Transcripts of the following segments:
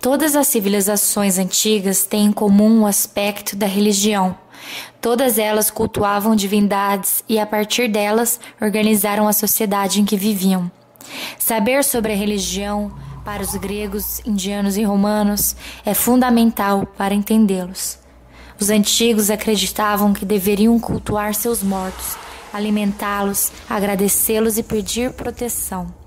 Todas as civilizações antigas têm em comum o aspecto da religião. Todas elas cultuavam divindades e, a partir delas, organizaram a sociedade em que viviam. Saber sobre a religião, para os gregos, indianos e romanos, é fundamental para entendê-los. Os antigos acreditavam que deveriam cultuar seus mortos, alimentá-los, agradecê-los e pedir proteção.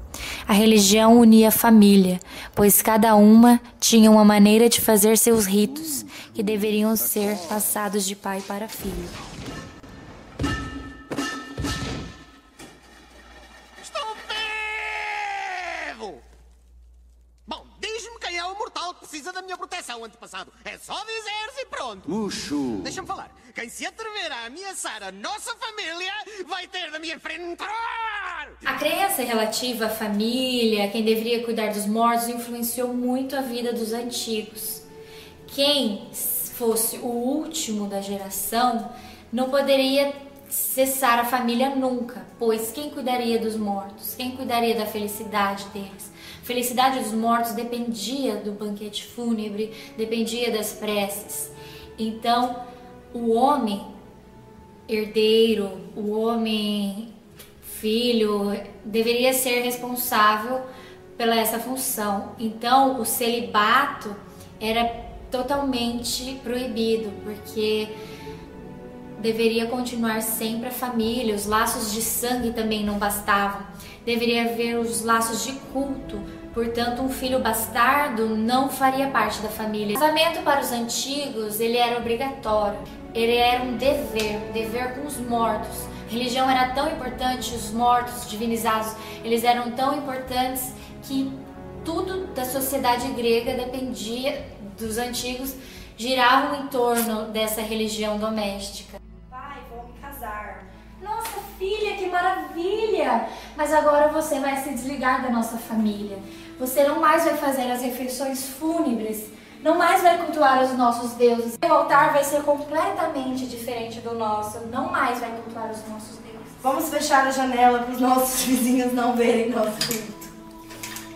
A religião unia a família, pois cada uma tinha uma maneira de fazer seus ritos, que deveriam ser passados de pai para filho. Estou vivo! Bom, diz-me quem é o mortal que precisa da minha proteção, antepassado. É só dizeres e pronto. Uxo! Deixa-me falar. Quem se atrever a ameaçar a nossa família vai ter de me enfrentar! A crença relativa à família, quem deveria cuidar dos mortos, influenciou muito a vida dos antigos. Quem fosse o último da geração não poderia cessar a família nunca, pois quem cuidaria dos mortos? Quem cuidaria da felicidade deles? A felicidade dos mortos dependia do banquete fúnebre, dependia das preces. Então, o homem herdeiro, o homem filho, deveria ser responsável pela essa função. Então, o celibato era totalmente proibido, porque deveria continuar sempre a família, os laços de sangue também não bastavam. Deveria haver os laços de culto, portanto, um filho bastardo não faria parte da família. O casamento para os antigos, ele era obrigatório, ele era um dever com os mortos. A religião era tão importante, os mortos divinizados, eles eram tão importantes que tudo da sociedade grega dependia dos antigos, giravam em torno dessa religião doméstica. Pai, vou me casar. Nossa filha, que maravilha! Mas agora você vai se desligar da nossa família. Você não mais vai fazer as refeições fúnebres, não mais vai cultuar os nossos deuses. O altar vai ser completamente diferente do nosso, não mais vai cultuar os nossos deuses. Vamos fechar a janela para os nossos vizinhos não verem nosso culto.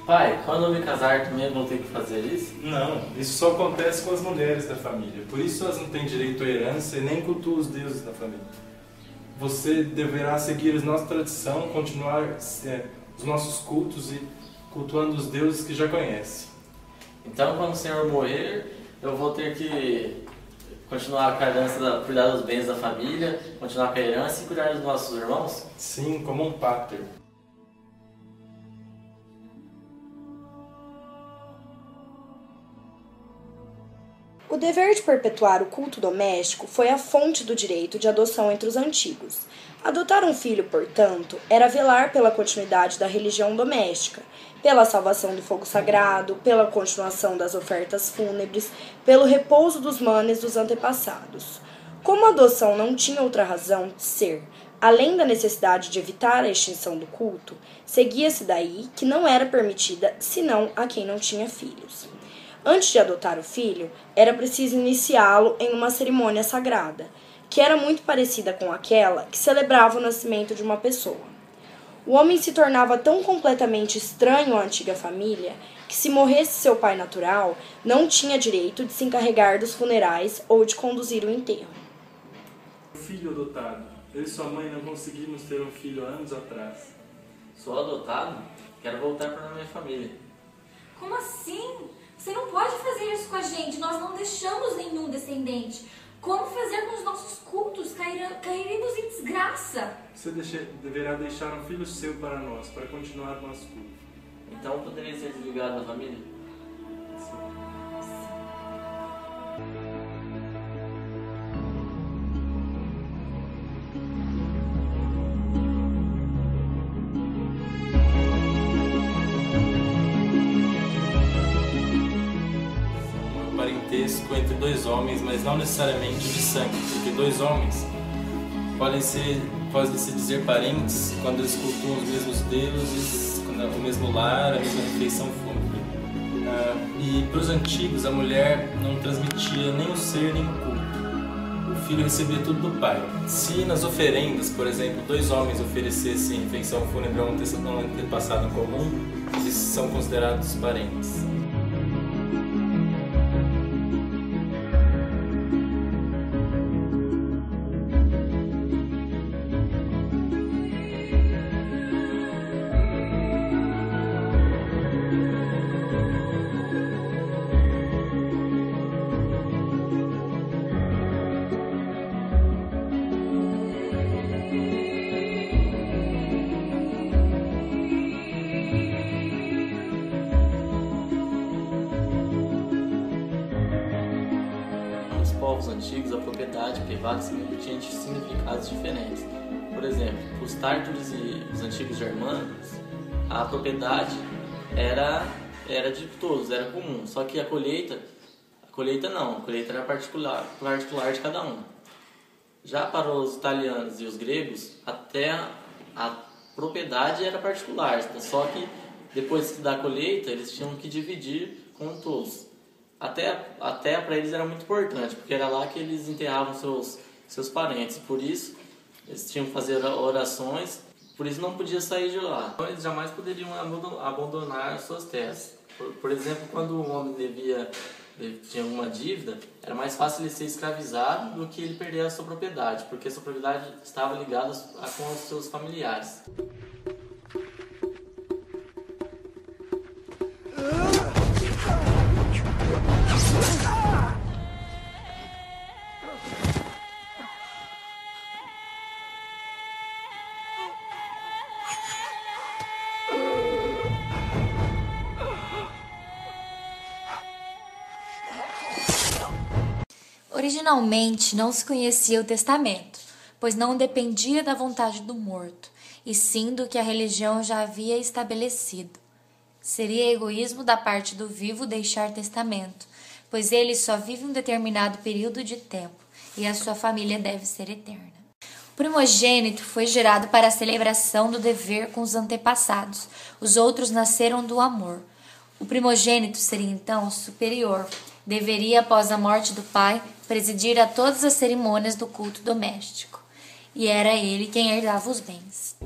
Pai, quando eu me casar também vou ter que fazer isso? Não, isso só acontece com as mulheres da família. Por isso elas não têm direito à herança e nem cultuam os deuses da família. Você deverá seguir a nossa tradição, continuar os nossos cultos e cultuando os deuses que já conhece. Então, quando o Senhor morrer, eu vou ter que continuar com a herança, cuidar dos bens da família, continuar com a herança e cuidar dos nossos irmãos? Sim, como um pater. O dever de perpetuar o culto doméstico foi a fonte do direito de adoção entre os antigos. Adotar um filho, portanto, era velar pela continuidade da religião doméstica, pela salvação do fogo sagrado, pela continuação das ofertas fúnebres, pelo repouso dos manes dos antepassados. Como a adoção não tinha outra razão de ser, além da necessidade de evitar a extinção do culto, seguia-se daí que não era permitida senão a quem não tinha filhos. Antes de adotar o filho, era preciso iniciá-lo em uma cerimônia sagrada, que era muito parecida com aquela que celebrava o nascimento de uma pessoa. O homem se tornava tão completamente estranho à antiga família que, se morresse seu pai natural, não tinha direito de se encarregar dos funerais ou de conduzir o enterro. Filho adotado. Eu e sua mãe não conseguimos ter um filho anos atrás. Sou adotado? Quero voltar para a minha família. Como assim? Você não pode fazer isso com a gente, nós não deixamos nenhum descendente. Como fazer com os nossos cultos? Cairemos em desgraça. Você deverá deixar um filho seu para nós, para continuar o nosso culto. Então eu poderia ser desligado da família? Parentesco entre dois homens, mas não necessariamente de sangue, porque dois homens podem se dizer parentes quando eles cultuam os mesmos deuses, o mesmo lar, a mesma refeição fúnebre. E para os antigos, a mulher não transmitia nem o ser nem o culto. O filho recebia tudo do pai. Se nas oferendas, por exemplo, dois homens oferecessem refeição fúnebre a um antepassado comum, eles são considerados parentes. povos antigos, a propriedade privada tinha significados diferentes. Por exemplo, os tártaros e os antigos germânicos, a propriedade era de todos, era comum. Só que a colheita era particular de cada um. Já para os italianos e os gregos, até a propriedade era particular, só que depois da colheita eles tinham que dividir com todos. Até para eles era muito importante, porque era lá que eles enterravam seus parentes. Por isso, eles tinham que fazer orações, por isso não podia sair de lá. Então, eles jamais poderiam abandonar suas terras. Por exemplo, quando um homem tinha alguma dívida, era mais fácil ele ser escravizado do que ele perder a sua propriedade, porque a sua propriedade estava ligada com os seus familiares. Originalmente não se conhecia o testamento, pois não dependia da vontade do morto, e sim do que a religião já havia estabelecido. Seria egoísmo da parte do vivo deixar testamento, pois ele só vive um determinado período de tempo, e a sua família deve ser eterna. O primogênito foi gerado para a celebração do dever com os antepassados, os outros nasceram do amor. O primogênito seria então superior, deveria, após a morte do pai, presidir a todas as cerimônias do culto doméstico, e era ele quem herdava os bens.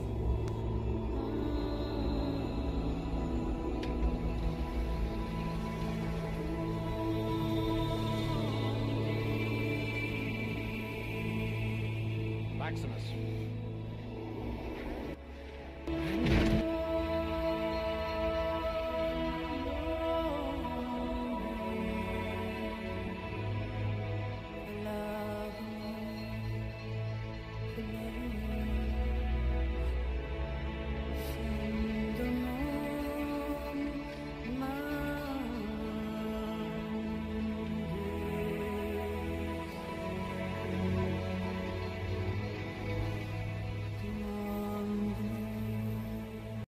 Maximus.